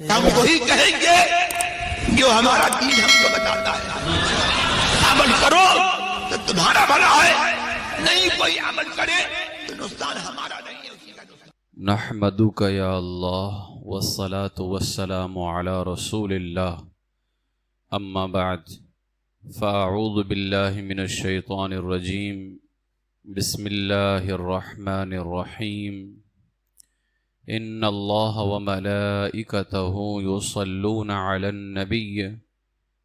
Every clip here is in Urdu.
ہم وہی کہیں گے جو ہمارا دین ہم کو بتاتا ہے. عمل کرو تو تمہارا بھلا ہے، نہیں کوئی عمل کرے تو نقصان ہمارا نہیں ہے، اسی کا نقصان. نحمدک یا اللہ والصلاة والسلام علی رسول اللہ، اما بعد فاعوذ باللہ من الشیطان الرجیم، بسم اللہ الرحمن الرحیم. ان اللہ وملائکتہ یصلون علی النبی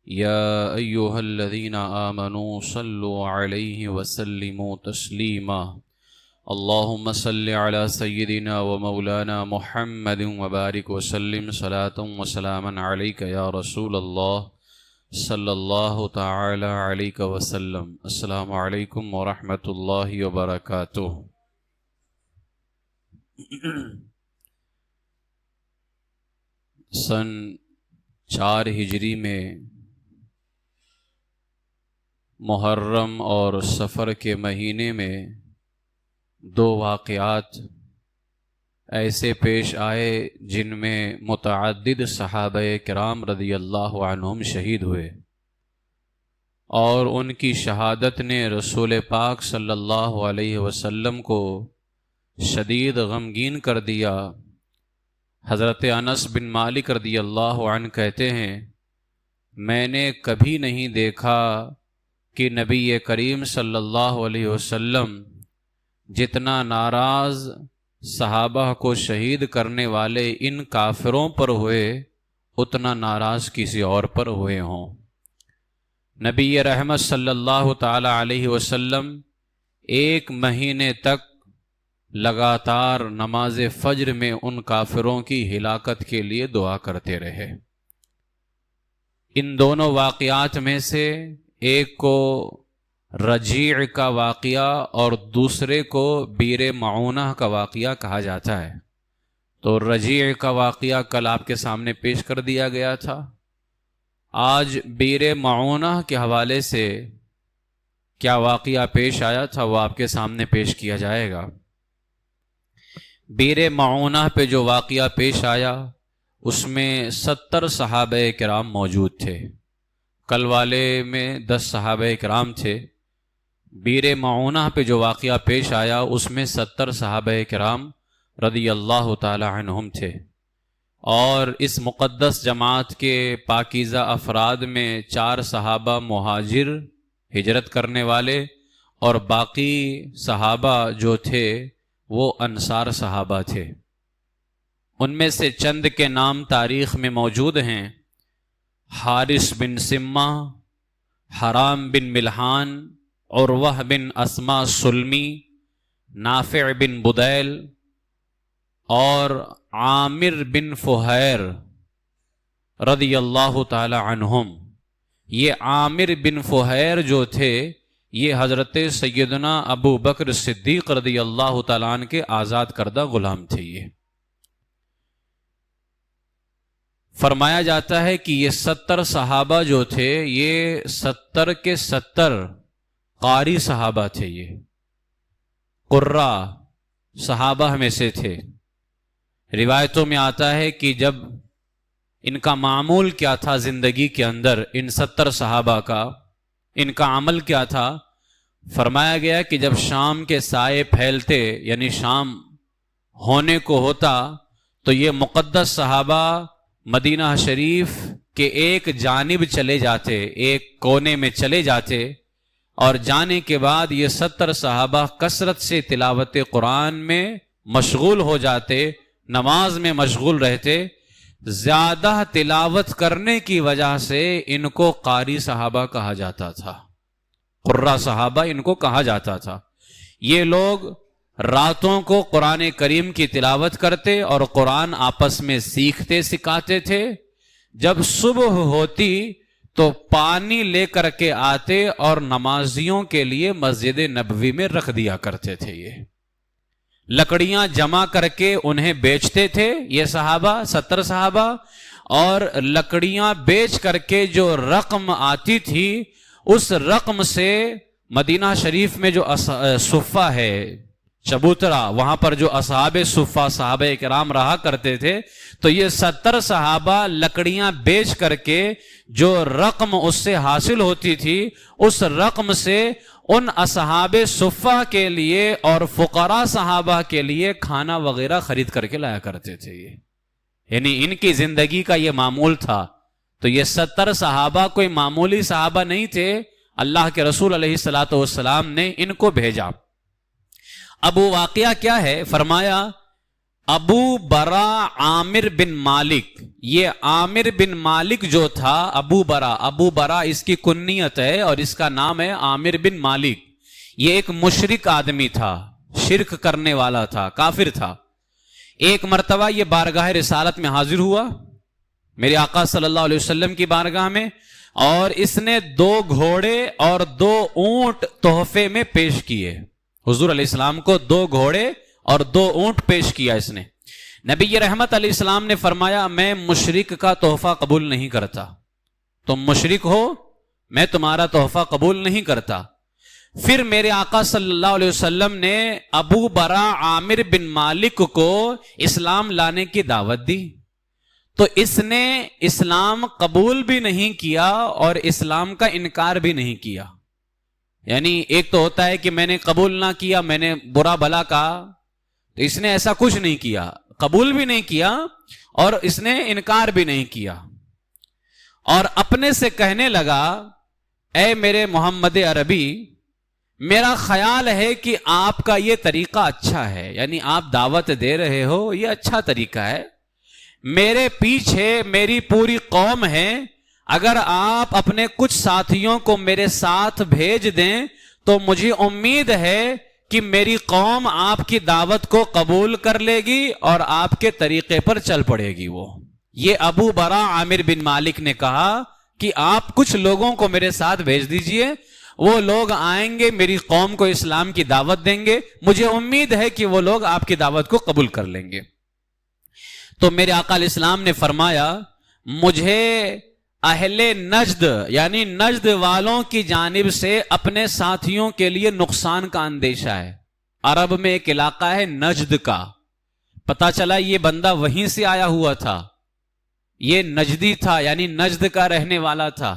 یا ایہا الذین آمنوا صلوا علیہ وسلموا تسلیما. اللہم صل علی سیدنا و مولانا محمد وبارک وسلم صلاة و سلاما علیک یا رسول اللہ صلی اللہ تعالی علیہ وسلم. السلام علیکم ورحمۃ اللہ وبرکاتہ. سن 4 ہجری میں محرم اور سفر کے مہینے میں 2 واقعات ایسے پیش آئے جن میں متعدد صحابہ کرام رضی اللہ عنہم شہید ہوئے، اور ان کی شہادت نے رسول پاک صلی اللہ علیہ وسلم کو شدید غمگین کر دیا. حضرت انس بن مالک رضی اللہ عنہ کہتے ہیں، میں نے کبھی نہیں دیکھا کہ نبی کریم صلی اللہ علیہ وسلم جتنا ناراض صحابہ کو شہید کرنے والے ان کافروں پر ہوئے اتنا ناراض کسی اور پر ہوئے ہوں. نبی رحمت صلی اللہ تعالی علیہ وسلم 1 مہینے تک لگاتار نماز فجر میں ان کافروں کی ہلاکت کے لیے دعا کرتے رہے. ان دونوں واقعات میں سے ایک کو رجیع کا واقعہ اور دوسرے کو بیر معونہ کا واقعہ کہا جاتا ہے. تو رجیع کا واقعہ کل آپ کے سامنے پیش کر دیا گیا تھا. آج بیر معونہ کے حوالے سے کیا واقعہ پیش آیا تھا وہ آپ کے سامنے پیش کیا جائے گا. بیر معونہ پہ جو واقعہ پیش آیا اس میں 70 صحابہ کرام موجود تھے. کل والے میں 10 صحابہ کرام تھے. بیر معونہ پہ جو واقعہ پیش آیا اس میں 70 صحابہ کرام رضی اللہ تعالی عنہم تھے، اور اس مقدس جماعت کے پاکیزہ افراد میں 4 صحابہ مہاجر ہجرت کرنے والے، اور باقی صحابہ جو تھے وہ انصار صحابہ تھے. ان میں سے چند کے نام تاریخ میں موجود ہیں: حارث بن سمہ، حرام بن ملحان، عروہ بن اسما سلمی، نافع بن بدیل اور عامر بن فہیر رضی اللہ تعالی عنہم. یہ عامر بن فہیر جو تھے یہ حضرت سیدنا ابو بکر صدیق رضی اللہ تعالیٰ عنہ کے آزاد کردہ غلام تھے. یہ فرمایا جاتا ہے کہ یہ 70 صحابہ جو تھے یہ 70 کے 70 قاری صحابہ تھے. یہ قرہ صحابہ میں سے تھے. روایتوں میں آتا ہے کہ جب ان کا معمول کیا تھا زندگی کے اندر، ان 70 صحابہ کا ان کا عمل کیا تھا، فرمایا گیا کہ جب شام کے سائے پھیلتے یعنی شام ہونے کو ہوتا تو یہ مقدس صحابہ مدینہ شریف کے ایک جانب چلے جاتے، ایک کونے میں چلے جاتے، اور جانے کے بعد یہ 70 صحابہ کثرت سے تلاوت قرآن میں مشغول ہو جاتے، نماز میں مشغول رہتے. زیادہ تلاوت کرنے کی وجہ سے ان کو قاری صحابہ کہا جاتا تھا، قرہ صحابہ ان کو کہا جاتا تھا. یہ لوگ راتوں کو قرآن کریم کی تلاوت کرتے اور قرآن آپس میں سیکھتے سکھاتے تھے. جب صبح ہوتی تو پانی لے کر کے آتے اور نمازیوں کے لیے مسجد نبوی میں رکھ دیا کرتے تھے. یہ لکڑیاں جمع کر کے انہیں بیچتے تھے یہ صحابہ، 70 صحابہ، اور لکڑیاں بیچ کر کے جو رقم آتی تھی اس رقم سے مدینہ شریف میں جو صفہ ہے چبوترا، وہاں پر جو اصحاب صفہ صحابہ کرام رہا کرتے تھے تو یہ 70 صحابہ لکڑیاں بیچ کر کے جو رقم اس سے حاصل ہوتی تھی اس رقم سے ان اصحاب صفہ کے لیے اور فقراء صحابہ کے لیے کھانا وغیرہ خرید کر کے لایا کرتے تھے. یہ یعنی ان کی زندگی کا یہ معمول تھا. تو یہ 70 صحابہ کوئی معمولی صحابہ نہیں تھے. اللہ کے رسول علیہ الصلوۃ والسلام نے ان کو بھیجا. اب وہ واقعہ کیا ہے؟ فرمایا ابو برا عامر بن مالک. یہ عامر بن مالک جو تھا ابو برا اس کی کنیت ہے اور اس کا نام ہے عامر بن مالک. یہ ایک مشرک آدمی تھا, شرک کرنے والا تھا, کافر تھا. ایک مرتبہ یہ بارگاہ رسالت میں حاضر ہوا میرے آقا صلی اللہ علیہ وسلم کی بارگاہ میں, اور اس نے 2 گھوڑے اور 2 اونٹ تحفے میں پیش کیے. حضور علیہ السلام کو 2 گھوڑے اور 2 اونٹ پیش کیا اس نے. نبی رحمت علیہ السلام نے فرمایا میں مشرک کا تحفہ قبول نہیں کرتا. تم مشرک ہو, میں تمہارا تحفہ قبول نہیں کرتا. پھر میرے آقا صلی اللہ علیہ وسلم نے ابو برا عامر بن مالک کو اسلام لانے کی دعوت دی. تو اس نے اسلام قبول بھی نہیں کیا اور اسلام کا انکار بھی نہیں کیا. یعنی ایک تو ہوتا ہے کہ میں نے قبول نہ کیا, میں نے برا بھلا کہا, تو اس نے ایسا کچھ نہیں کیا, قبول بھی نہیں کیا اور اس نے انکار بھی نہیں کیا. اور اپنے سے کہنے لگا اے میرے محمد عربی, میرا خیال ہے کہ آپ کا یہ طریقہ اچھا ہے, یعنی آپ دعوت دے رہے ہو یہ اچھا طریقہ ہے. میرے پیچھے میری پوری قوم ہے, اگر آپ اپنے کچھ ساتھیوں کو میرے ساتھ بھیج دیں تو مجھے امید ہے کہ میری قوم آپ کی دعوت کو قبول کر لے گی اور آپ کے طریقے پر چل پڑے گی. وہ یہ ابو برا عامر بن مالک نے کہا کہ آپ کچھ لوگوں کو میرے ساتھ بھیج دیجئے, وہ لوگ آئیں گے میری قوم کو اسلام کی دعوت دیں گے, مجھے امید ہے کہ وہ لوگ آپ کی دعوت کو قبول کر لیں گے. تو میرے آقا علیہ السلام نے فرمایا مجھے اہل نجد یعنی نجد والوں کی جانب سے اپنے ساتھیوں کے لیے نقصان کا اندیشہ ہے. عرب میں ایک علاقہ ہے نجد کا, پتا چلا یہ بندہ وہیں سے آیا ہوا تھا, یہ نجدی تھا یعنی نجد کا رہنے والا تھا.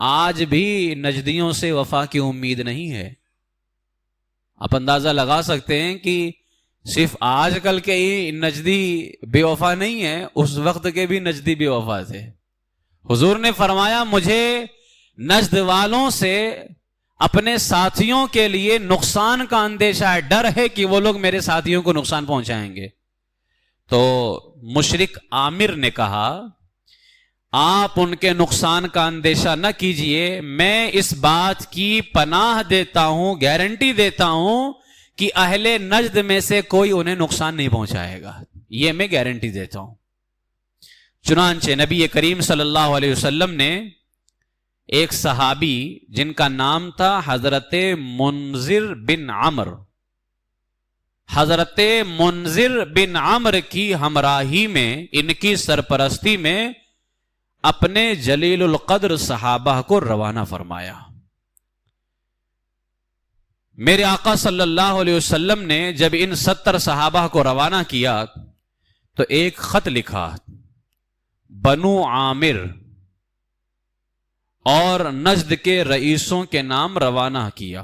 آج بھی نجدیوں سے وفا کی امید نہیں ہے. آپ اندازہ لگا سکتے ہیں کہ صرف آج کل کے ہی نجدی بے وفا نہیں ہے, اس وقت کے بھی نجدی بے وفا تھے. حضور نے فرمایا مجھے نجد والوں سے اپنے ساتھیوں کے لیے نقصان کا اندیشہ ہے, ڈر ہے کہ وہ لوگ میرے ساتھیوں کو نقصان پہنچائیں گے. تو مشرک عامر نے کہا آپ ان کے نقصان کا اندیشہ نہ کیجئے, میں اس بات کی پناہ دیتا ہوں, گارنٹی دیتا ہوں کہ اہل نجد میں سے کوئی انہیں نقصان نہیں پہنچائے گا, یہ میں گارنٹی دیتا ہوں. چنانچہ نبی کریم صلی اللہ علیہ وسلم نے ایک صحابی جن کا نام تھا حضرت منذر بن عمر, حضرت منذر بن عمر کی ہمراہی میں, ان کی سرپرستی میں اپنے جلیل القدر صحابہ کو روانہ فرمایا. میرے آقا صلی اللہ علیہ وسلم نے جب ان 70 صحابہ کو روانہ کیا تو ایک خط لکھا, بنو عامر اور نجد کے رئیسوں کے نام روانہ کیا.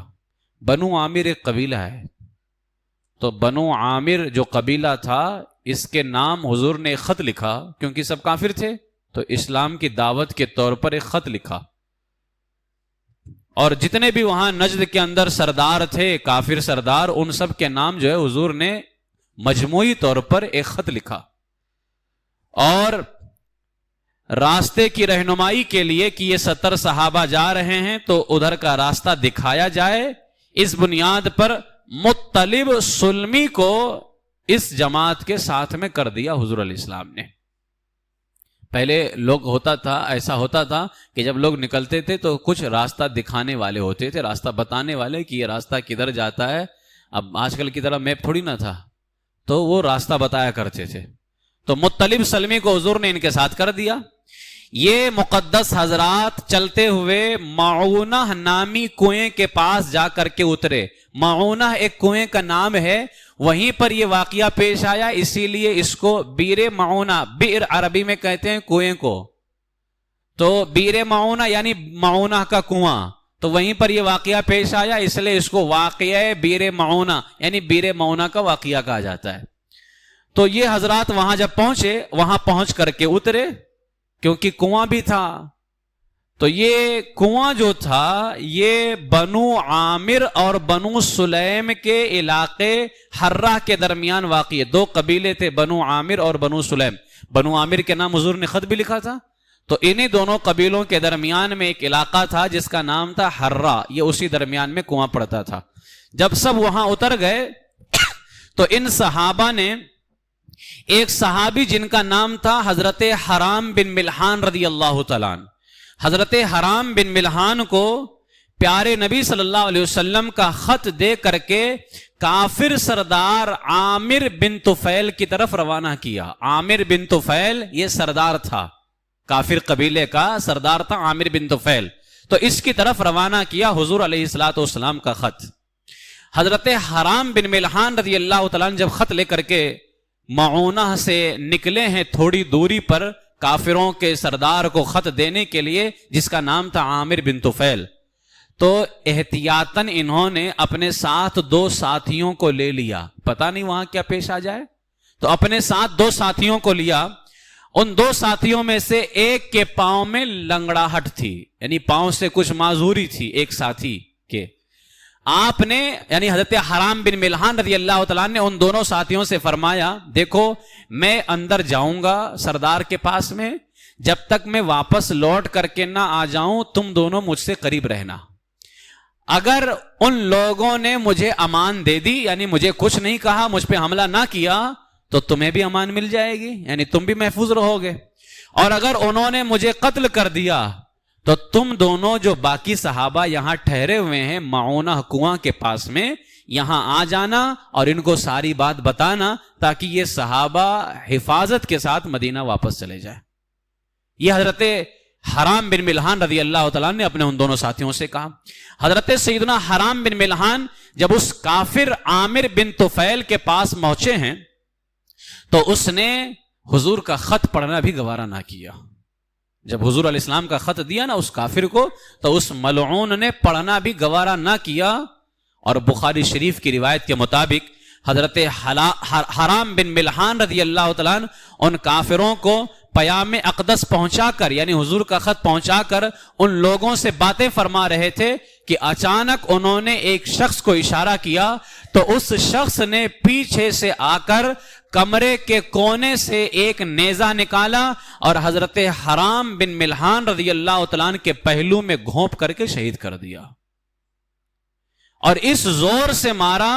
بنو عامر ایک قبیلہ ہے, تو بنو عامر جو قبیلہ تھا اس کے نام حضور نے ایک خط لکھا, کیونکہ سب کافر تھے تو اسلام کی دعوت کے طور پر ایک خط لکھا. اور جتنے بھی وہاں نجد کے اندر سردار تھے, کافر سردار, ان سب کے نام جو ہے حضور نے مجموعی طور پر ایک خط لکھا. اور راستے کی رہنمائی کے لیے کہ یہ 70 صحابہ جا رہے ہیں تو ادھر کا راستہ دکھایا جائے, اس بنیاد پر مطلب سلمی کو اس جماعت کے ساتھ میں کر دیا حضور علیہ السلام نے. پہلے لوگ ایسا ہوتا تھا کہ جب لوگ نکلتے تھے تو کچھ راستہ دکھانے والے ہوتے تھے, راستہ بتانے والے کہ یہ راستہ کدھر جاتا ہے. اب آج کل کی طرح میپ تھوڑی نہ تھا, تو وہ راستہ بتایا کرتے تھے. تو مطلب سلمی کو حضور نے ان کے ساتھ کر دیا. یہ مقدس حضرات چلتے ہوئے معونہ نامی کنویں کے پاس جا کر کے اترے. معونہ ایک کنویں کا نام ہے, وہیں پر یہ واقعہ پیش آیا, اسی لیے اس کو بیر معونہ, بئر عربی میں کہتے ہیں کنویں کو, تو بیر معونہ یعنی معونہ کا کنواں, تو وہیں پر یہ واقعہ پیش آیا, اس لیے اس کو واقعہ بیر معونہ یعنی بیر معونہ کا واقعہ کہا جاتا ہے. تو یہ حضرات وہاں جب پہنچے, وہاں پہنچ کر کے اترے, کیونکہ کنواں بھی تھا. تو یہ کنواں جو تھا یہ بنو عامر اور بنو سلیم کے علاقے حرہ کے درمیان واقع ہے. دو قبیلے تھے, بنو عامر اور بنو سلیم. بنو عامر کے نام حضور نے خط بھی لکھا تھا, تو انہی دونوں قبیلوں کے درمیان میں ایک علاقہ تھا جس کا نام تھا حرہ, یہ اسی درمیان میں کنواں پڑتا تھا. جب سب وہاں اتر گئے تو ان صحابہ نے, ایک صحابی جن کا نام تھا حضرت حرام بن ملحان رضی اللہ تعالیٰ عنہ, حضرت حرام بن ملحان کو پیارے نبی صلی اللہ علیہ وسلم کا خط دے کر کے کافر سردار عامر بن طفیل کی طرف روانہ کیا. عامر بن طفیل یہ سردار تھا, کافر قبیلے کا سردار تھا عامر بن طفیل, تو اس کی طرف روانہ کیا حضور علیہ الصلوۃ والسلام کا خط. حضرت حرام بن ملحان رضی اللہ تعالیٰ عنہ جب خط لے کر کے معونہ سے نکلے ہیں تھوڑی دوری پر کافروں کے سردار کو خط دینے کے لیے جس کا نام تھا عامر بن طفیل, تو احتیاطاً انہوں نے اپنے ساتھ دو ساتھیوں کو لے لیا, پتہ نہیں وہاں کیا پیش آ جائے, تو اپنے ساتھ دو ساتھیوں کو لیا. ان دو ساتھیوں میں سے ایک کے پاؤں میں لنگڑاہٹ تھی, یعنی پاؤں سے کچھ معذوری تھی ایک ساتھی کے. آپ نے یعنی حضرت حرام بن ملحان رضی اللہ تعالیٰ نے ان دونوں ساتھیوں سے فرمایا, دیکھو میں اندر جاؤں گا سردار کے پاس میں, جب تک میں واپس لوٹ کر کے نہ آ جاؤں تم دونوں مجھ سے قریب رہنا. اگر ان لوگوں نے مجھے امان دے دی, یعنی مجھے کچھ نہیں کہا, مجھ پہ حملہ نہ کیا, تو تمہیں بھی امان مل جائے گی, یعنی تم بھی محفوظ رہو گے. اور اگر انہوں نے مجھے قتل کر دیا تو تم دونوں جو باقی صحابہ یہاں ٹھہرے ہوئے ہیں معونہ کنواں کے پاس میں, یہاں آ جانا اور ان کو ساری بات بتانا تاکہ یہ صحابہ حفاظت کے ساتھ مدینہ واپس چلے جائیں. یہ حضرت حرام بن ملحان رضی اللہ تعالیٰ نے اپنے ان دونوں ساتھیوں سے کہا. حضرت سیدنا حرام بن ملحان جب اس کافر عامر بن طفیل کے پاس پہنچے ہیں تو اس نے حضور کا خط پڑھنا بھی گوارا نہ کیا. جب حضور علیہ السلام کا خط دیا نا اس کافر کو, تو اس ملعون نے پڑھنا بھی گوارا نہ کیا. اور بخاری شریف کی روایت کے مطابق حضرت حرام بن ملحان رضی اللہ تعالیٰ عنہ ان کافروں کو پیام اقدس پہنچا کر, یعنی حضور کا خط پہنچا کر ان لوگوں سے باتیں فرما رہے تھے کہ اچانک انہوں نے ایک شخص کو اشارہ کیا, تو اس شخص نے پیچھے سے آ کر کمرے کے کونے سے ایک نیزہ نکالا اور حضرت حرام بن ملحان رضی اللہ تعالیٰ عنہ کے پہلو میں گھونپ کر کے شہید کر دیا. اور اس زور سے مارا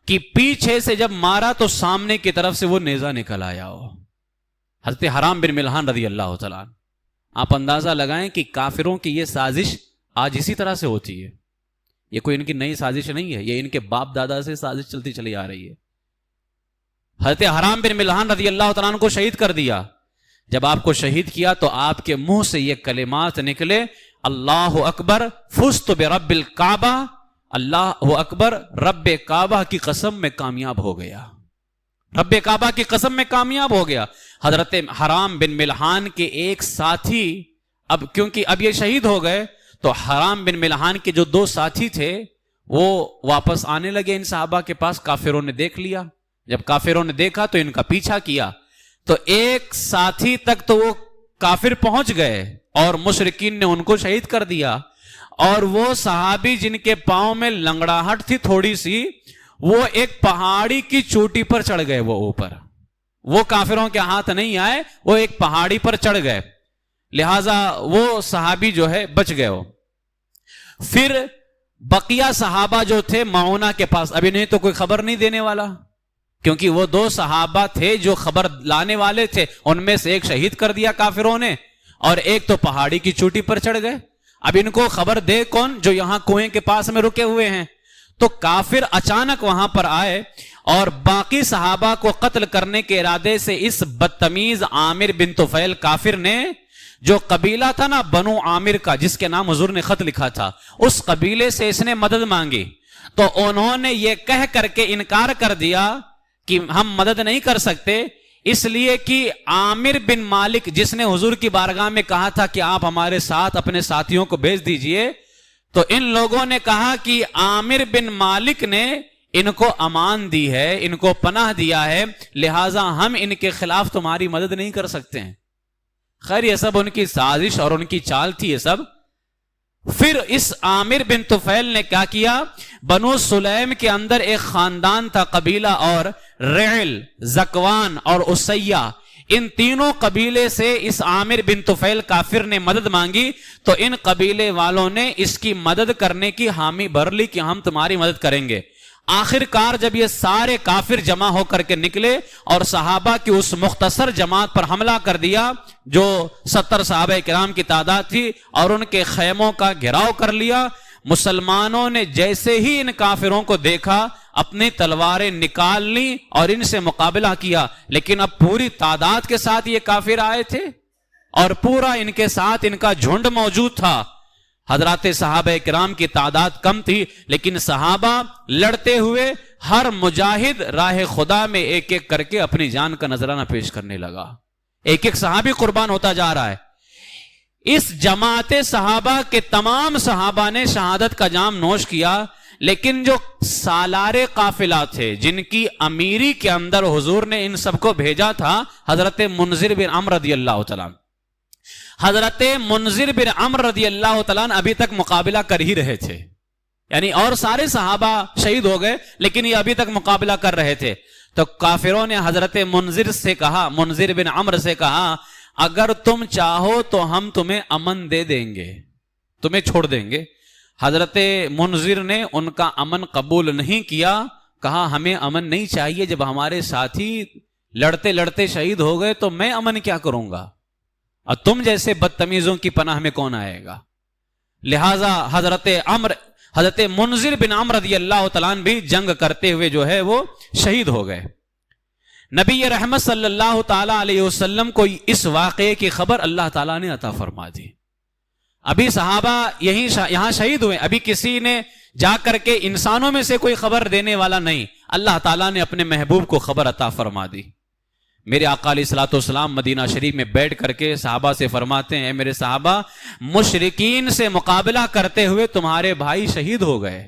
کہ پیچھے سے جب مارا تو سامنے کی طرف سے وہ نیزہ نکل آیا ہو. حضرت حرام بن ملحان رضی اللہ تعالیٰ عنہ, آپ اندازہ لگائیں کہ کافروں کی یہ سازش آج اسی طرح سے ہوتی ہے. یہ کوئی ان کی نئی سازش نہیں ہے, یہ ان کے باپ دادا سے سازش چلتی چلی آ رہی ہے. حضرت حرام بن ملحان رضی اللہ تعالیٰ عنہ کو شہید کر دیا. جب آپ کو شہید کیا تو آپ کے منہ سے یہ کلمات نکلے, اللہ اکبر فزت برب الکعبہ, اللہ اکبر رب کعبہ کی قسم میں کامیاب ہو گیا, رب کعبہ کی قسم میں کامیاب ہو گیا. حضرت حرام بن ملحان کے ایک ساتھی, اب کیونکہ اب یہ شہید ہو گئے تو حرام بن ملحان کے جو دو ساتھی تھے وہ واپس آنے لگے ان صحابہ کے پاس. کافروں نے دیکھ لیا, جب کافروں نے دیکھا تو ان کا پیچھا کیا, تو ایک ساتھی تک تو وہ کافر پہنچ گئے اور مشرکین نے ان کو شہید کر دیا. اور وہ صحابی جن کے پاؤں میں لنگڑاہٹ تھی تھوڑی سی, وہ ایک پہاڑی کی چوٹی پر چڑھ گئے. وہ اوپر, وہ کافروں کے ہاتھ نہیں آئے, وہ ایک پہاڑی پر چڑھ گئے, لہذا وہ صحابی جو ہے بچ گئے. وہ پھر بقیہ صحابہ جو تھے معونہ کے پاس, ابھی نہیں تو کوئی خبر نہیں دینے والا, کیونکہ وہ دو صحابہ تھے جو خبر لانے والے تھے, ان میں سے ایک شہید کر دیا کافروں نے اور ایک تو پہاڑی کی چوٹی پر چڑھ گئے. اب ان کو خبر دے کون جو یہاں کنویں کے پاس میں رکے ہوئے ہیں. تو کافر اچانک وہاں پر آئے اور باقی صحابہ کو قتل کرنے کے ارادے سے اس بدتمیز عامر بن طفیل کافر نے جو قبیلہ تھا نا بنو عامر کا، جس کے نام حضور نے خط لکھا تھا، اس قبیلے سے اس نے مدد مانگی، تو انہوں نے یہ کہہ کر کے انکار کر دیا کہ ہم مدد نہیں کر سکتے، اس لیے کہ عامر بن مالک جس نے حضور کی بارگاہ میں کہا تھا کہ آپ ہمارے ساتھ اپنے ساتھیوں کو بھیج دیجئے، تو ان لوگوں نے کہا کہ عامر بن مالک نے ان کو امان دی ہے، ان کو پناہ دیا ہے، لہٰذا ہم ان کے خلاف تمہاری مدد نہیں کر سکتے ہیں۔ خیر یہ سب ان کی سازش اور ان کی چال تھی یہ سب۔ پھر اس عامر بن طفیل نے کیا کیا، بنو سلیم کے اندر ایک خاندان تھا، قبیلہ، اور رعل، زکوان اور اسیہ، ان تینوں قبیلے سے اس عامر بن طفیل کافر نے مدد مانگی، تو ان قبیلے والوں نے اس کی مدد کرنے کی حامی بھر لی کہ ہم تمہاری مدد کریں گے۔ آخر کار جب یہ سارے کافر جمع ہو کر کے نکلے اور صحابہ کی اس مختصر جماعت پر حملہ کر دیا جو 70 صحابہ کرام کی تعداد تھی، اور ان کے خیموں کا گھیراؤ کر لیا، مسلمانوں نے جیسے ہی ان کافروں کو دیکھا اپنی تلواریں نکال لی اور ان سے مقابلہ کیا، لیکن اب پوری تعداد کے ساتھ یہ کافر آئے تھے اور پورا ان کے ساتھ ان کا جھنڈ موجود تھا۔ حضرات صحابہ کرام کی تعداد کم تھی، لیکن صحابہ لڑتے ہوئے ہر مجاہد راہ خدا میں ایک ایک کر کے اپنی جان کا نذرانہ پیش کرنے لگا، ایک ایک صحابی قربان ہوتا جا رہا ہے۔ اس جماعت صحابہ کے تمام صحابہ نے شہادت کا جام نوش کیا، لیکن جو سالار قافلہ تھے جن کی امیری کے اندر حضور نے ان سب کو بھیجا تھا، حضرت منذر بن عمرو رضی اللہ تعالیٰ، حضرت منذر بن عمرو رضی اللہ تعالیٰ ابھی تک مقابلہ کر ہی رہے تھے، یعنی اور سارے صحابہ شہید ہو گئے لیکن یہ ابھی تک مقابلہ کر رہے تھے۔ تو کافروں نے حضرت منذر بن عمرو سے کہا، اگر تم چاہو تو ہم تمہیں امن دے دیں گے، تمہیں چھوڑ دیں گے۔ حضرت منذر نے ان کا امن قبول نہیں کیا، کہا ہمیں امن نہیں چاہیے، جب ہمارے ساتھی لڑتے لڑتے شہید ہو گئے تو میں امن کیا کروں گا، اور تم جیسے بدتمیزوں کی پناہ میں کون آئے گا۔ لہذا حضرت منذر بن عمرو رضی اللہ تعالیٰ بھی جنگ کرتے ہوئے جو ہے وہ شہید ہو گئے۔ نبی رحمت صلی اللہ تعالی علیہ وسلم کو اس واقعے کی خبر اللہ تعالیٰ نے عطا فرما دی۔ ابھی صحابہ یہاں شہید ہوئے، ابھی کسی نے جا کر کے انسانوں میں سے کوئی خبر دینے والا نہیں، اللہ تعالیٰ نے اپنے محبوب کو خبر عطا فرما دی۔ میرے آقا علیہ الصلوۃ والسلام مدینہ شریف میں بیٹھ کر کے صحابہ سے فرماتے ہیں، اے میرے صحابہ، مشرکین سے مقابلہ کرتے ہوئے تمہارے بھائی شہید ہو گئے،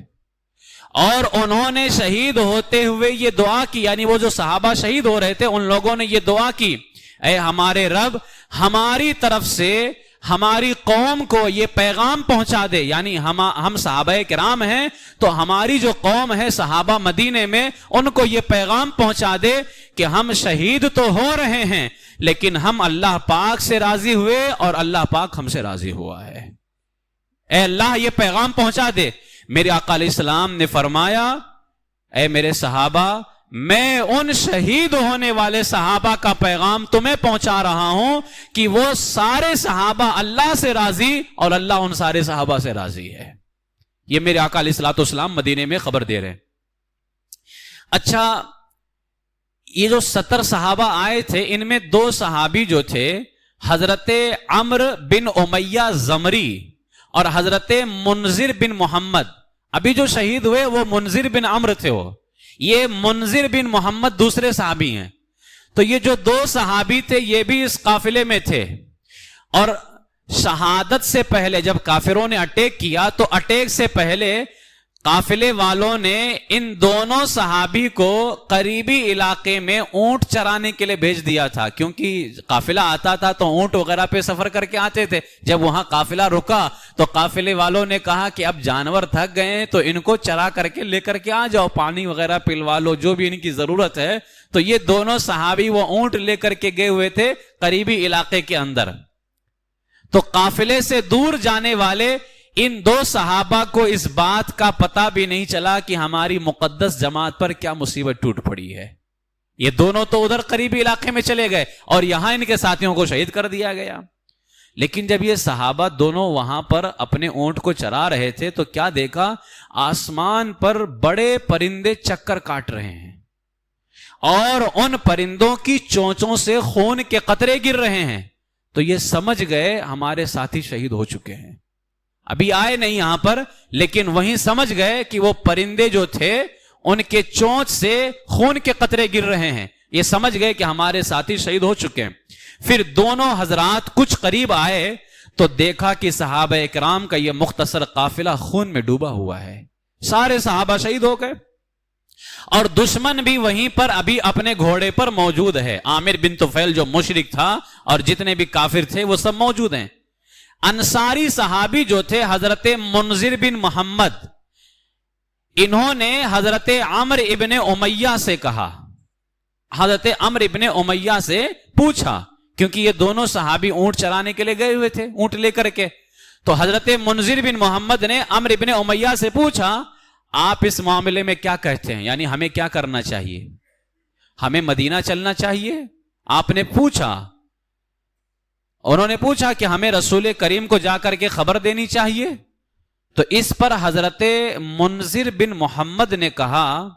اور انہوں نے شہید ہوتے ہوئے یہ دعا کی، یعنی وہ جو صحابہ شہید ہو رہے تھے ان لوگوں نے یہ دعا کی، اے ہمارے رب، ہماری طرف سے ہماری قوم کو یہ پیغام پہنچا دے، یعنی ہم صحابہ کرام ہیں تو ہماری جو قوم ہے صحابہ مدینے میں، ان کو یہ پیغام پہنچا دے کہ ہم شہید تو ہو رہے ہیں لیکن ہم اللہ پاک سے راضی ہوئے اور اللہ پاک ہم سے راضی ہوا ہے، اے اللہ یہ پیغام پہنچا دے۔ میرے آقا علیہ السلام نے فرمایا، اے میرے صحابہ، میں ان شہید ہونے والے صحابہ کا پیغام تمہیں پہنچا رہا ہوں کہ وہ سارے صحابہ اللہ سے راضی اور اللہ ان سارے صحابہ سے راضی ہے۔ یہ میرے آقا علیہ الصلوۃ والسلام مدینے میں خبر دے رہے ہیں۔ اچھا، یہ جو 70 صحابہ آئے تھے ان میں 2 صحابی جو تھے، حضرت عمرو بن امیہ زمری اور حضرت منذر بن محمد، ابھی جو شہید ہوئے وہ منذر بن عمرو تھے، وہ یہ منذر بن محمد دوسرے صحابی ہیں۔ تو یہ جو 2 صحابی تھے یہ بھی اس قافلے میں تھے، اور شہادت سے پہلے جب کافروں نے اٹیک کیا تو اٹیک سے پہلے قافلے والوں نے ان دونوں صحابی کو قریبی علاقے میں اونٹ چرانے کے لیے بھیج دیا تھا، کیونکہ قافلہ آتا تھا تو اونٹ وغیرہ پہ سفر کر کے آتے تھے۔ جب وہاں قافلہ رکا تو قافلے والوں نے کہا کہ اب جانور تھک گئے ہیں تو ان کو چرا کر کے لے کر کے آ جاؤ، پانی وغیرہ پلوا لو، جو بھی ان کی ضرورت ہے۔ تو یہ دونوں صحابی وہ اونٹ لے کر کے گئے ہوئے تھے قریبی علاقے کے اندر۔ تو قافلے سے دور جانے والے ان 2 صحابہ کو اس بات کا پتہ بھی نہیں چلا کہ ہماری مقدس جماعت پر کیا مصیبت ٹوٹ پڑی ہے۔ یہ دونوں تو ادھر قریبی علاقے میں چلے گئے اور یہاں ان کے ساتھیوں کو شہید کر دیا گیا۔ لیکن جب یہ صحابہ دونوں وہاں پر اپنے اونٹ کو چرا رہے تھے تو کیا دیکھا، آسمان پر بڑے پرندے چکر کاٹ رہے ہیں اور ان پرندوں کی چونچوں سے خون کے قطرے گر رہے ہیں۔ تو یہ سمجھ گئے ہمارے ساتھی شہید ہو چکے ہیں. ابھی آئے نہیں یہاں پر, لیکن وہیں سمجھ گئے کہ وہ پرندے جو تھے ان کے چونچ سے خون کے قطرے گر رہے ہیں. یہ سمجھ گئے کہ ہمارے ساتھی شہید ہو چکے ہیں. پھر دونوں حضرات کچھ قریب آئے تو دیکھا کہ صحابہ اکرام کا یہ مختصر قافلہ خون میں ڈوبا ہوا ہے. سارے صحابہ شہید ہو گئے اور دشمن بھی وہیں پر ابھی اپنے گھوڑے پر موجود ہے. عامر بن طفیل جو مشرک تھا اور جتنے بھی کافر تھے وہ سب موجود ہیں. انصاری صحابی جو تھے حضرت منذر بن محمد, انہوں نے حضرت عمرو ابن امیہ سے کہا, حضرت عمرو ابن امیہ سے پوچھا, کیونکہ یہ دونوں صحابی اونٹ چرانے کے لیے گئے ہوئے تھے اونٹ لے کر کے. تو حضرت منذر بن محمد نے عمرو ابن امیہ سے پوچھا, آپ اس معاملے میں کیا کہتے ہیں, یعنی ہمیں کیا کرنا چاہیے, ہمیں مدینہ چلنا چاہیے؟ آپ نے پوچھا, انہوں نے پوچھا کہ ہمیں رسول کریم کو جا کر کے خبر دینی چاہیے. تو اس پر حضرت منذر بن محمد نے کہا,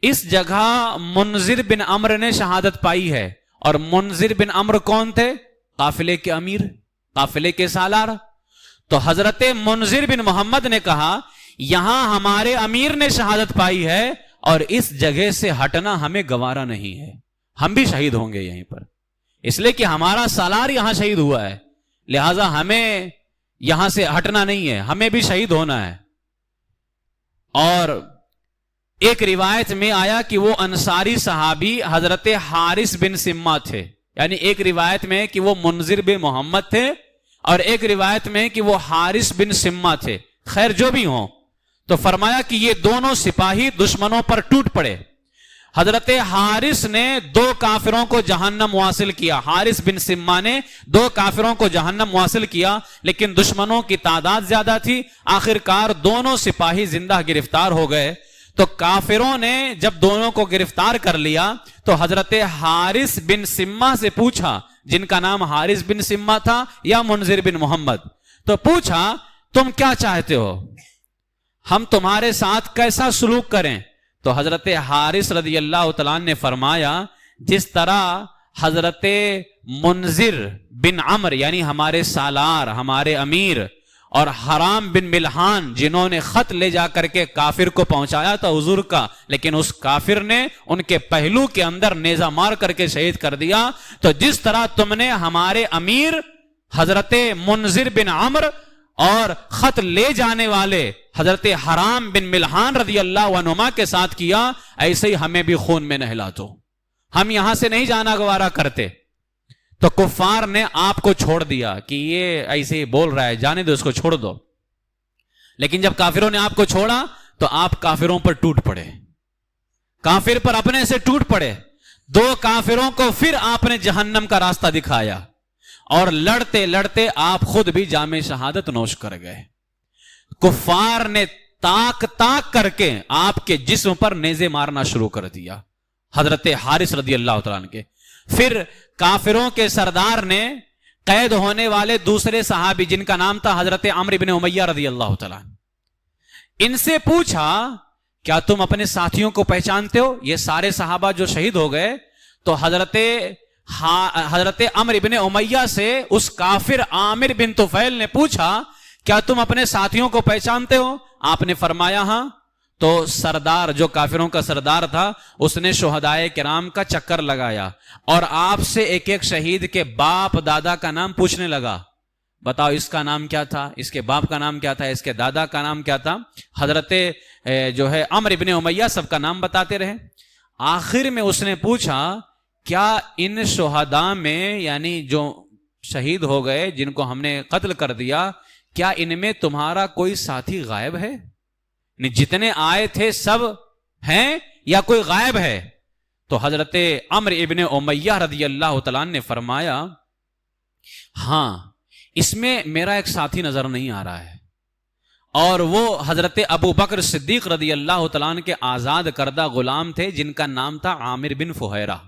اس جگہ منذر بن عمرو نے شہادت پائی ہے. اور منذر بن عمرو کون تھے؟ قافلے کے امیر, قافلے کے سالار. تو حضرت منذر بن محمد نے کہا, یہاں ہمارے امیر نے شہادت پائی ہے اور اس جگہ سے ہٹنا ہمیں گوارا نہیں ہے, ہم بھی شہید ہوں گے یہیں پر, اس لیے کہ ہمارا سالار یہاں شہید ہوا ہے, لہذا ہمیں یہاں سے ہٹنا نہیں ہے, ہمیں بھی شہید ہونا ہے. اور ایک روایت میں آیا کہ وہ انصاری صحابی حضرت حارث بن سمہ تھے, یعنی ایک روایت میں کہ وہ منذر بن محمد تھے اور ایک روایت میں کہ وہ حارث بن سمہ تھے. خیر جو بھی ہوں, تو فرمایا کہ یہ دونوں سپاہی دشمنوں پر ٹوٹ پڑے. حضرت حارث نے 2 کافروں کو جہنم واصل کیا, حارث بن سمہ نے 2 کافروں کو جہنم واصل کیا, لیکن دشمنوں کی تعداد زیادہ تھی. آخرکار دونوں سپاہی زندہ گرفتار ہو گئے. تو کافروں نے جب دونوں کو گرفتار کر لیا تو حضرت حارث بن سمہ سے پوچھا, جن کا نام حارث بن سمہ تھا یا منذر بن محمد, تو پوچھا تم کیا چاہتے ہو, ہم تمہارے ساتھ کیسا سلوک کریں؟ تو حضرت حارث رضی اللہ تعالیٰ نے فرمایا, جس طرح حضرت منذر بن عمرو یعنی ہمارے سالار, ہمارے امیر, اور حرام بن ملحان جنہوں نے خط لے جا کر کے کافر کو پہنچایا تھا حضور کا, لیکن اس کافر نے ان کے پہلو کے اندر نیزہ مار کر کے شہید کر دیا, تو جس طرح تم نے ہمارے امیر حضرت منذر بن عمرو اور خط لے جانے والے حضرت حرام بن ملحان رضی اللہ عنہما کے ساتھ کیا, ایسے ہی ہمیں بھی خون میں نہلا دو, ہم یہاں سے نہیں جانا گوارا کرتے. تو کفار نے آپ کو چھوڑ دیا کہ یہ ایسے ہی بول رہا ہے, جانے دو اس کو, چھوڑ دو. لیکن جب کافروں نے آپ کو چھوڑا تو آپ کافروں پر ٹوٹ پڑے, کافر پر اپنے سے ٹوٹ پڑے. 2 کافروں کو پھر آپ نے جہنم کا راستہ دکھایا اور لڑتے لڑتے آپ خود بھی جام شہادت نوش کر گئے. کفار نے تاک تاک کر کے آپ کے جسم پر نیزے مارنا شروع کر دیا حضرت حارث رضی اللہ تعالیٰ عنہ کے. پھر کافروں کے سردار نے قید ہونے والے دوسرے صحابی جن کا نام تھا حضرت عمرو بن امیہ رضی اللہ تعالیٰ عنہ, ان سے پوچھا کیا تم اپنے ساتھیوں کو پہچانتے ہو, یہ سارے صحابہ جو شہید ہو گئے. تو حضرت عمرو بن امیہ سے اس کافر عامر بن طفیل نے پوچھا کیا تم اپنے ساتھیوں کو پہچانتے ہو؟ آپ نے فرمایا ہاں. تو سردار جو کافروں کا سردار تھا اس نے شہدائے کرام کا چکر لگایا اور آپ سے ایک ایک شہید کے باپ دادا کا نام پوچھنے لگا, بتاؤ اس کا نام کیا تھا, اس کے باپ کا نام کیا تھا, اس کے دادا کا نام کیا تھا. حضرت جو ہے عمرو بن امیہ سب کا نام بتاتے رہے. آخر میں اس نے پوچھا کیا ان شہداء میں یعنی جو شہید ہو گئے جن کو ہم نے قتل کر دیا, کیا ان میں تمہارا کوئی ساتھی غائب ہے؟ جتنے آئے تھے سب ہیں یا کوئی غائب ہے؟ تو حضرت عمرو ابن امیہ رضی اللہ تعالیٰ نے فرمایا ہاں اس میں میرا ایک ساتھی نظر نہیں آ رہا ہے, اور وہ حضرت ابو بکر صدیق رضی اللہ تعالیٰ عنہ کے آزاد کردہ غلام تھے جن کا نام تھا عامر بن فہیرہ.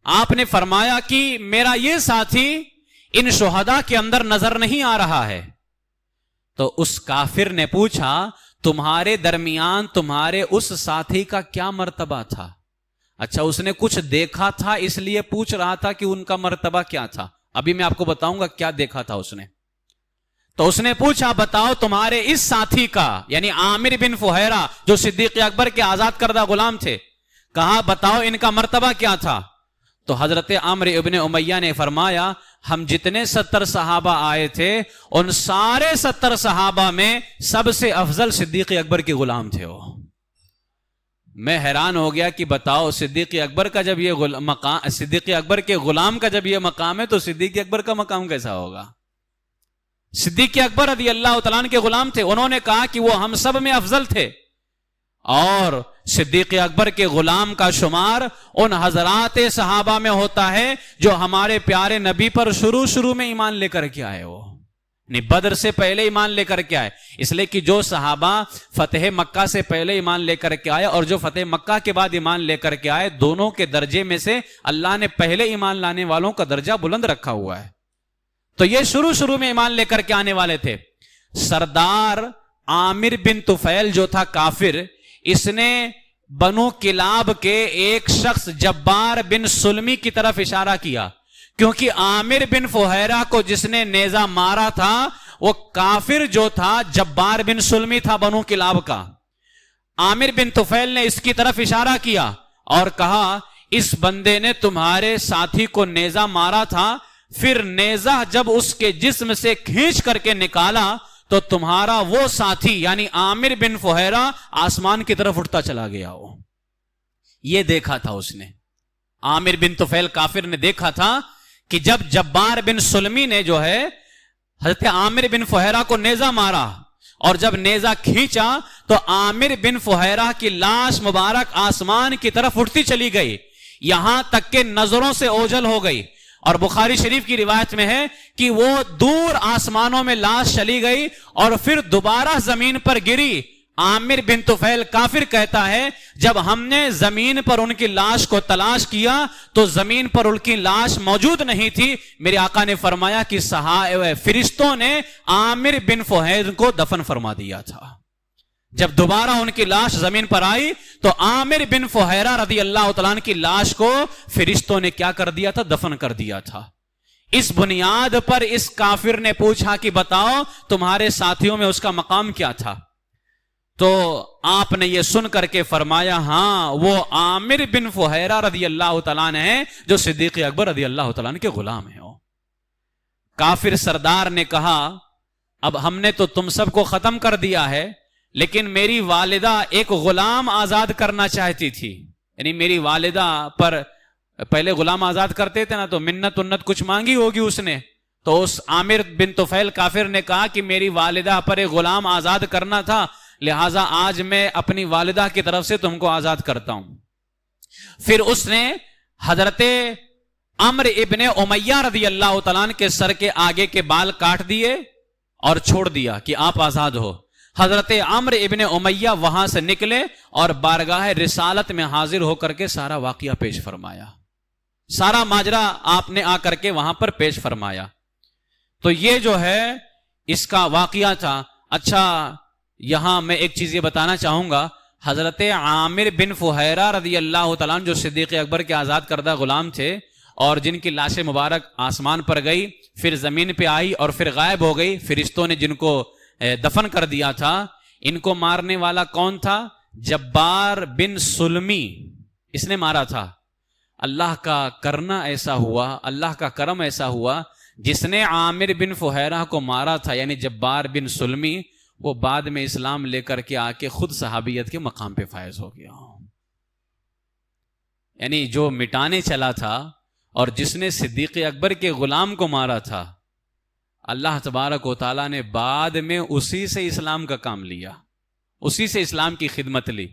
آپ نے فرمایا کہ میرا یہ ساتھی ان شہداء کے اندر نظر نہیں آ رہا ہے. تو اس کافر نے پوچھا تمہارے درمیان تمہارے اس ساتھی کا کیا مرتبہ تھا؟ اچھا اس نے کچھ دیکھا تھا اس لیے پوچھ رہا تھا کہ ان کا مرتبہ کیا تھا. ابھی میں آپ کو بتاؤں گا کیا دیکھا تھا اس نے. تو اس نے پوچھا بتاؤ تمہارے اس ساتھی کا یعنی عامر بن فہیرہ جو صدیق اکبر کے آزاد کردہ غلام تھے, کہا بتاؤ ان کا مرتبہ کیا تھا. تو حضرت عمرو ابن امیہ نے فرمایا ہم جتنے 70 صحابہ آئے تھے ان سارے 70 صحابہ میں سب سے افضل صدیق اکبر کے غلام تھے وہ. میں حیران ہو گیا کہ بتاؤ صدیق اکبر کا جب یہ مقام, صدیق اکبر کے غلام کا جب یہ مقام ہے تو صدیق اکبر کا مقام کیسا ہوگا. صدیق اکبر رضی اللہ تعالیٰ عنہ کے غلام تھے, انہوں نے کہا کہ وہ ہم سب میں افضل تھے, اور صدیق اکبر کے غلام کا شمار ان حضرات صحابہ میں ہوتا ہے جو ہمارے پیارے نبی پر شروع میں ایمان لے کر کے آئے. وہ بدر سے پہلے ایمان لے کر کے آئے, اس لیے کہ جو صحابہ فتح مکہ سے پہلے ایمان لے کر کے آئے اور جو فتح مکہ کے بعد ایمان لے کر کے آئے, دونوں کے درجے میں سے اللہ نے پہلے ایمان لانے والوں کا درجہ بلند رکھا ہوا ہے. تو یہ شروع میں ایمان لے کر کے آنے والے تھے. سردار عامر بن طفیل جو تھا کافر, اس نے بنو کلاب کے ایک شخص جبار بن سلمی کی طرف اشارہ کیا, کیونکہ عامر بن فہیرہ کو جس نے نیزہ مارا تھا وہ کافر جو تھا جبار بن سلمی تھا بنو کلاب کا. عامر بن طفیل نے اس کی طرف اشارہ کیا اور کہا اس بندے نے تمہارے ساتھی کو نیزہ مارا تھا, پھر نیزہ جب اس کے جسم سے کھینچ کر کے نکالا تو تمہارا وہ ساتھی یعنی عامر بن فہیرہ آسمان کی طرف اٹھتا چلا گیا. وہ یہ دیکھا تھا اس نے, عامر بن طفیل کافر نے دیکھا تھا کہ جب جبار بن سلمی نے جو ہے حضرت عامر بن فہیرہ کو نیزہ مارا اور جب نیزہ کھینچا تو عامر بن فہیرہ کی لاش مبارک آسمان کی طرف اٹھتی چلی گئی, یہاں تک کہ نظروں سے اوجھل ہو گئی. اور بخاری شریف کی روایت میں ہے کہ وہ دور آسمانوں میں لاش چلی گئی اور پھر دوبارہ زمین پر گری. عامر بن طفیل کافر کہتا ہے جب ہم نے زمین پر ان کی لاش کو تلاش کیا تو زمین پر ان کی لاش موجود نہیں تھی. میرے آقا نے فرمایا کہ فرشتوں نے عامر بن فہیر کو دفن فرما دیا تھا. جب دوبارہ ان کی لاش زمین پر آئی تو عامر بن فہیرہ رضی اللہ تعالیٰ عنہ کی لاش کو فرشتوں نے کیا کر دیا تھا, دفن کر دیا تھا. اس بنیاد پر اس کافر نے پوچھا کہ بتاؤ تمہارے ساتھیوں میں اس کا مقام کیا تھا. تو آپ نے یہ سن کر کے فرمایا ہاں وہ عامر بن فہیرہ رضی اللہ تعالیٰ عنہ ہے جو صدیق اکبر رضی اللہ تعالیٰ عنہ کے غلام ہیں. کافر سردار نے کہا اب ہم نے تو تم سب کو ختم کر دیا ہے, لیکن میری والدہ ایک غلام آزاد کرنا چاہتی تھی. یعنی میری والدہ پر پہلے غلام آزاد کرتے تھے نا, تو منت کچھ مانگی ہوگی اس نے. تو اس عامر بن طفیل کافر نے کہا کہ میری والدہ پر ایک غلام آزاد کرنا تھا, لہٰذا آج میں اپنی والدہ کی طرف سے تم کو آزاد کرتا ہوں. پھر اس نے حضرت عمرو ابن امیہ رضی اللہ تعالیٰ عنہ کے سر کے آگے کے بال کاٹ دیے اور چھوڑ دیا کہ آپ آزاد ہو. حضرت عمرو ابن امیہ وہاں سے نکلے اور بارگاہ رسالت میں حاضر ہو کر کے سارا واقعہ پیش فرمایا, سارا ماجرا آپ نے آ کر کے وہاں پر پیش فرمایا. تو یہ جو ہے اس کا واقعہ تھا. اچھا یہاں میں ایک چیز یہ بتانا چاہوں گا, حضرت عامر بن فہیرہ رضی اللہ تعالیٰ عنہ جو صدیق اکبر کے آزاد کردہ غلام تھے اور جن کی لاش مبارک آسمان پر گئی, پھر زمین پہ آئی اور پھر غائب ہو گئی, فرشتوں نے جن کو دفن کر دیا تھا, ان کو مارنے والا کون تھا؟ جبار بن سلمی, اس نے مارا تھا. اللہ کا کرنا ایسا ہوا, اللہ کا کرم ایسا ہوا, جس نے عامر بن فہیرہ کو مارا تھا یعنی جبار بن سلمی, وہ بعد میں اسلام لے کر کے آ کے خود صحابیت کے مقام پہ فائز ہو گیا. یعنی جو مٹانے چلا تھا اور جس نے صدیق اکبر کے غلام کو مارا تھا, اللہ تبارک و تعالیٰ نے بعد میں اسی سے اسلام کا کام لیا, اسی سے اسلام کی خدمت لی.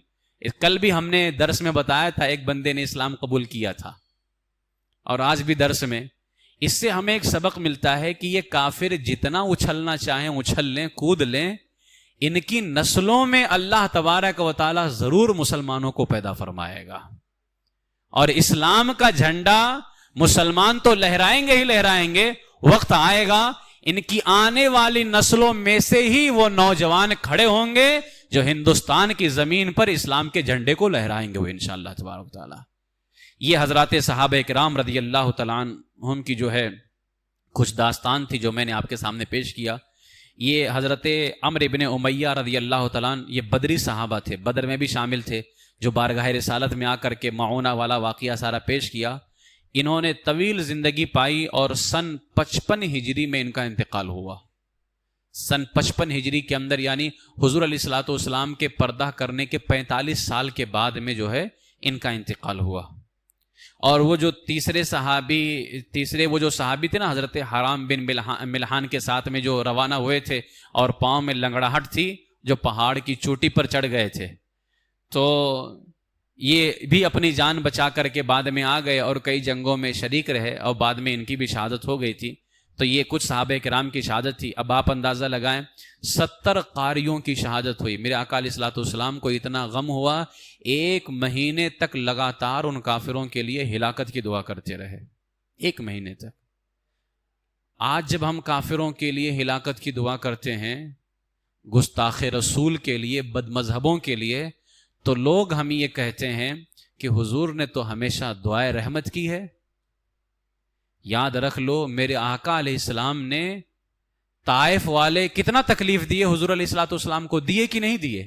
کل بھی ہم نے درس میں بتایا تھا ایک بندے نے اسلام قبول کیا تھا, اور آج بھی درس میں اس سے ہمیں ایک سبق ملتا ہے کہ یہ کافر جتنا اچھلنا چاہیں اچھل لیں, کود لیں, ان کی نسلوں میں اللہ تبارک و تعالیٰ ضرور مسلمانوں کو پیدا فرمائے گا. اور اسلام کا جھنڈا مسلمان تو لہرائیں گے ہی لہرائیں گے, وقت آئے گا ان کی آنے والی نسلوں میں سے ہی وہ نوجوان کھڑے ہوں گے جو ہندوستان کی زمین پر اسلام کے جھنڈے کو لہرائیں گے وہ انشاءاللہ تبارک و تعالیٰ. یہ حضرات صحابہ کرام رضی اللہ تعالیٰ عنہم کی جو ہے کچھ داستان تھی جو میں نے آپ کے سامنے پیش کیا. یہ حضرت عمرو ابن امیہ رضی اللہ تعالیٰ عنہ یہ بدری صحابہ تھے، بدر میں بھی شامل تھے، جو بارگاہ رسالت میں آ کر کے معونہ والا واقعہ سارا پیش کیا. انہوں نے طویل زندگی پائی اور سن 55 ہجری میں ان کا انتقال ہوا. سن 55 ہجری کے اندر، یعنی حضور علیہ الصلوۃ والسلام کے پردہ کرنے کے 45 سال کے بعد میں جو ہے ان کا انتقال ہوا. اور وہ جو تیسرے وہ جو صحابی تھے نا، حضرت حرام بن ملحان کے ساتھ میں جو روانہ ہوئے تھے اور پاؤں میں لنگڑاہٹ تھی، جو پہاڑ کی چوٹی پر چڑھ گئے تھے، تو یہ بھی اپنی جان بچا کر کے بعد میں آ گئے اور کئی جنگوں میں شریک رہے اور بعد میں ان کی بھی شہادت ہو گئی تھی. تو یہ کچھ صحابہ کرام کی شہادت تھی. اب آپ اندازہ لگائیں 70 قاریوں کی شہادت ہوئی. میرے آقا علیہ الصلوۃ والسلام کو اتنا غم ہوا، 1 مہینے تک لگاتار ان کافروں کے لیے ہلاکت کی دعا کرتے رہے. 1 مہینے تک. آج جب ہم کافروں کے لیے ہلاکت کی دعا کرتے ہیں، گستاخ رسول کے لیے، بد مذہبوں کے لیے، تو لوگ ہم یہ کہتے ہیں کہ حضور نے تو ہمیشہ دعائے رحمت کی ہے. یاد رکھ لو، میرے آقا علیہ السلام نے طائف والے کتنا تکلیف دیے حضور علیہ الصلوۃ والسلام کو، دیے کہ نہیں دیے؟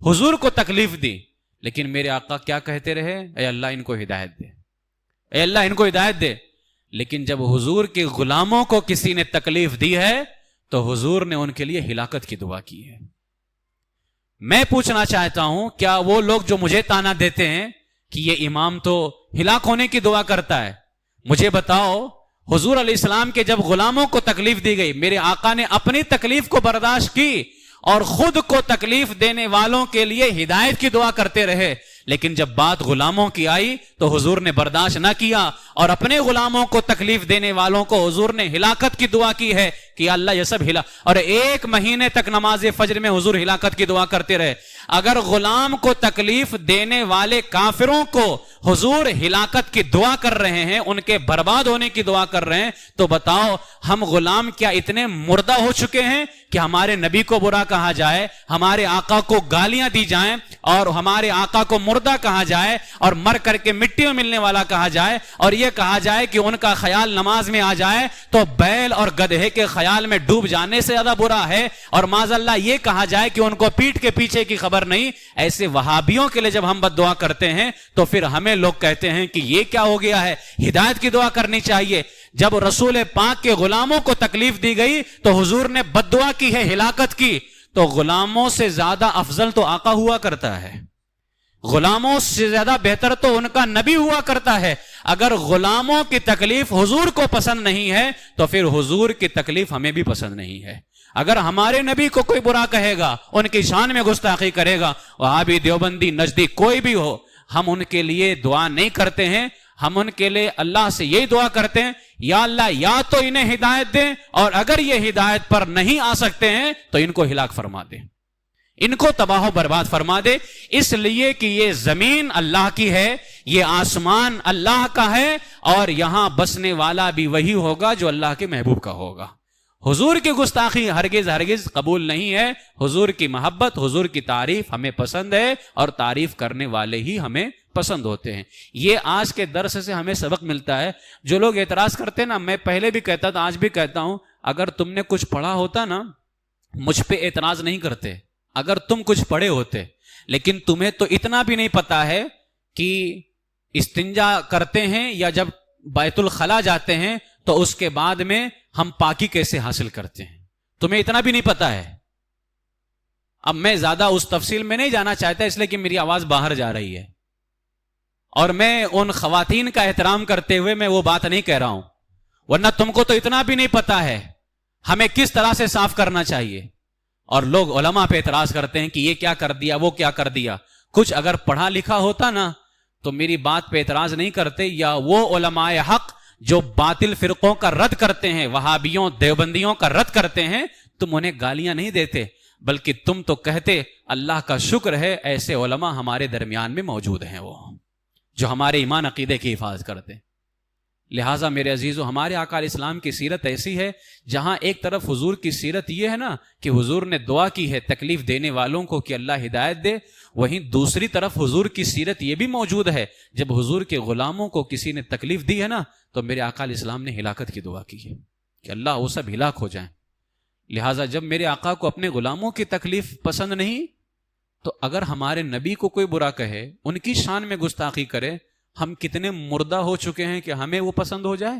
حضور کو تکلیف دی، لیکن میرے آقا کیا کہتے رہے؟ اے اللہ ان کو ہدایت دے، اے اللہ ان کو ہدایت دے. لیکن جب حضور کے غلاموں کو کسی نے تکلیف دی ہے تو حضور نے ان کے لیے ہلاکت کی دعا کی ہے. میں پوچھنا چاہتا ہوں، کیا وہ لوگ جو مجھے تانا دیتے ہیں کہ یہ امام تو ہلاک ہونے کی دعا کرتا ہے، مجھے بتاؤ حضور علیہ السلام کے جب غلاموں کو تکلیف دی گئی، میرے آقا نے اپنی تکلیف کو برداشت کی اور خود کو تکلیف دینے والوں کے لیے ہدایت کی دعا کرتے رہے. لیکن جب بات غلاموں کی آئی تو حضور نے برداشت نہ کیا اور اپنے غلاموں کو تکلیف دینے والوں کو حضور نے ہلاکت کی دعا کی ہے کہ اللہ یہ سب اور 1 مہینے تک نماز فجر میں حضور ہلاکت کی دعا کرتے رہے. اگر غلام کو تکلیف دینے والے کافروں کو حضور ہلاکت کی دعا کر رہے ہیں، ان کے برباد ہونے کی دعا کر رہے ہیں، تو بتاؤ ہم غلام کیا اتنے مردہ ہو چکے ہیں کہ ہمارے نبی کو برا کہا جائے، ہمارے آقا کو گالیاں دی جائیں اور ہمارے آقا کو مردہ کہا جائے اور مر کر کے مٹی میں ملنے والا کہا جائے اور یہ کہا جائے کہ ان کا خیال نماز میں آ جائے تو بیل اور گدھے کے خیال میں ڈوب جانے سے زیادہ برا ہے، اور معاذ اللہ یہ کہا جائے کہ ان کو پیٹھ کے پیچھے کی خبر نہیں. ایسے وہابیوں کے لیے جب ہم بد دعا کرتے ہیں تو پھر ہمیں لوگ کہتے ہیں کہ یہ کیا ہو گیا ہے، ہدایت کی دعا کرنی چاہیے. جب رسول پاک کے غلاموں کو تکلیف دی گئی تو حضور نے بد دعا کی ہے، ہلاکت کی. تو غلاموں سے زیادہ افضل تو آقا ہوا کرتا ہے، غلاموں سے زیادہ بہتر تو ان کا نبی ہوا کرتا ہے. اگر غلاموں کی تکلیف حضور کو پسند نہیں ہے تو پھر حضور کی تکلیف ہمیں بھی پسند نہیں ہے. اگر ہمارے نبی کو کوئی برا کہے گا، ان کی شان میں گستاخی کرے گا، وہابی، دیوبندی، نجدی، کوئی بھی ہو، ہم ان کے لیے دعا نہیں کرتے ہیں. ہم ان کے لیے اللہ سے یہی دعا کرتے ہیں، یا اللہ یا تو انہیں ہدایت دیں، اور اگر یہ ہدایت پر نہیں آ سکتے ہیں تو ان کو ہلاک فرما دیں، ان کو تباہ و برباد فرما دے. اس لیے کہ یہ زمین اللہ کی ہے، یہ آسمان اللہ کا ہے، اور یہاں بسنے والا بھی وہی ہوگا جو اللہ کے محبوب کا ہوگا. حضور کی گستاخی ہرگز ہرگز قبول نہیں ہے. حضور کی محبت، حضور کی تعریف ہمیں پسند ہے، اور تعریف کرنے والے ہی ہمیں پسند ہوتے ہیں. یہ آج کے درس سے ہمیں سبق ملتا ہے. جو لوگ اعتراض کرتے ہیں نا، میں پہلے بھی کہتا تھا، آج بھی کہتا ہوں، اگر تم نے کچھ پڑھا ہوتا نا، مجھ پہ اعتراض نہیں کرتے. اگر تم کچھ پڑھے ہوتے، لیکن تمہیں تو اتنا بھی نہیں پتا ہے کہ استنجا کرتے ہیں یا جب بیت الخلا جاتے ہیں تو اس کے بعد میں ہم پاکی کیسے حاصل کرتے ہیں، تمہیں اتنا بھی نہیں پتا ہے. اب میں زیادہ اس تفصیل میں نہیں جانا چاہتا، اس لیے کہ میری آواز باہر جا رہی ہے، اور میں ان خواتین کا احترام کرتے ہوئے میں وہ بات نہیں کہہ رہا ہوں، ورنہ تم کو تو اتنا بھی نہیں پتا ہے ہمیں کس طرح سے صاف کرنا چاہیے. اور لوگ علماء پہ اعتراض کرتے ہیں کہ یہ کیا کر دیا، وہ کیا کر دیا. کچھ اگر پڑھا لکھا ہوتا نا تو میری بات پہ اعتراض نہیں کرتے. یا وہ علماء حق جو باطل فرقوں کا رد کرتے ہیں، وہابیوں، دیوبندیوں کا رد کرتے ہیں، تم انہیں گالیاں نہیں دیتے، بلکہ تم تو کہتے اللہ کا شکر ہے ایسے علماء ہمارے درمیان میں موجود ہیں، وہ جو ہمارے ایمان عقیدے کی حفاظت کرتے ہیں. لہٰذا میرے عزیزو، ہمارے آقا علیہ السلام کی سیرت ایسی ہے جہاں ایک طرف حضور کی سیرت یہ ہے نا کہ حضور نے دعا کی ہے تکلیف دینے والوں کو کہ اللہ ہدایت دے، وہیں دوسری طرف حضور کی سیرت یہ بھی موجود ہے جب حضور کے غلاموں کو کسی نے تکلیف دی ہے نا تو میرے آقا علیہ السلام نے ہلاکت کی دعا کی ہے کہ اللہ وہ سب ہلاک ہو جائیں۔ لہٰذا جب میرے آقا کو اپنے غلاموں کی تکلیف پسند نہیں تو اگر ہمارے نبی کو کوئی برا کہے، ان کی شان میں گستاخی کرے، ہم کتنے مردہ ہو چکے ہیں کہ ہمیں وہ پسند ہو جائے؟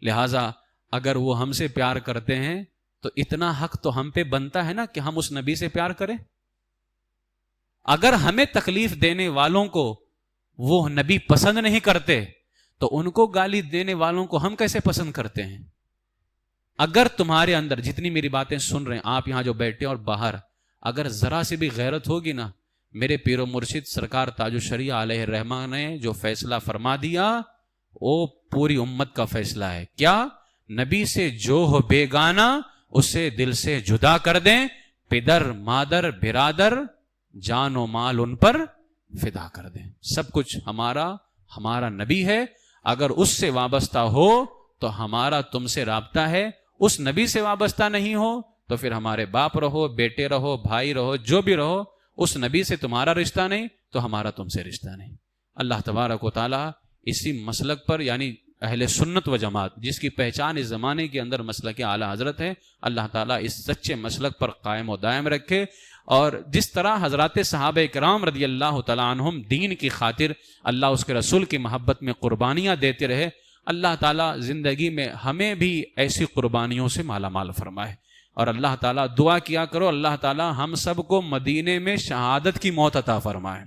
لہٰذا اگر وہ ہم سے پیار کرتے ہیں تو اتنا حق تو ہم پہ بنتا ہے نا کہ ہم اس نبی سے پیار کریں۔ اگر ہمیں تکلیف دینے والوں کو وہ نبی پسند نہیں کرتے تو ان کو گالی دینے والوں کو ہم کیسے پسند کرتے ہیں؟ اگر تمہارے اندر، جتنی میری باتیں سن رہے ہیں آپ یہاں جو بیٹھے اور باہر، اگر ذرا سی بھی غیرت ہوگی نا، میرے پیر و مرشد سرکار تاج الشریعہ علیہ الرحمہ نے جو فیصلہ فرما دیا وہ پوری امت کا فیصلہ ہے۔ کیا؟ نبی سے جو ہو بیگانہ اسے دل سے جدا کر دیں، پدر مادر برادر جان و مال ان پر فدا کر دیں۔ سب کچھ ہمارا نبی ہے، اگر اس سے وابستہ ہو تو ہمارا تم سے رابطہ ہے، اس نبی سے وابستہ نہیں ہو تو پھر ہمارے باپ رہو، بیٹے رہو، بھائی رہو، جو بھی رہو، اس نبی سے تمہارا رشتہ نہیں تو ہمارا تم سے رشتہ نہیں۔ اللہ تبارک و تعالیٰ اسی مسلک پر، یعنی اہل سنت و جماعت جس کی پہچان اس زمانے کے اندر مسلک اعلیٰ حضرت ہے، اللہ تعالیٰ اس سچے مسلک پر قائم و دائم رکھے، اور جس طرح حضرات صحابہ کرام رضی اللہ تعالیٰ عنہم دین کی خاطر اللہ اس کے رسول کی محبت میں قربانیاں دیتے رہے، اللہ تعالیٰ زندگی میں ہمیں بھی ایسی قربانیوں سے مالا مال فرمائے۔ اور اللہ تعالیٰ دعا کیا کرو اللہ تعالیٰ ہم سب کو مدینے میں شہادت کی موت عطا فرمائے۔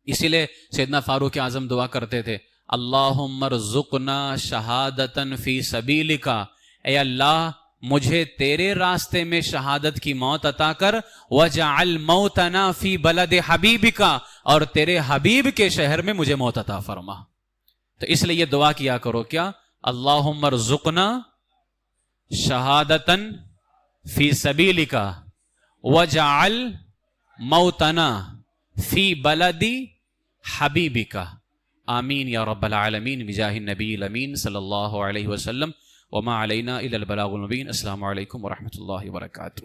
اسی لیے سیدنا فاروق اعظم دعا کرتے تھے، اللہم ارزقنا شہادتاً فی سبیلک، اے اللہ مجھے تیرے راستے میں شہادت کی موت عطا کر، وجعل موتنا فی بلد حبیبک، اور تیرے حبیب کے شہر میں مجھے موت عطا فرما۔ تو اس لیے یہ دعا کیا کرو، کیا؟ اللہم ارزقنا شہادتاً فی سبیلک وجعل موتنا فی بلد حبیبک، آمین یا رب العالمین بجاہ النبی الامین صلی اللہ علیہ وسلم، وما علینا الا البلاغ المبین۔ السلام علیکم ورحمۃ اللہ وبرکاتہ۔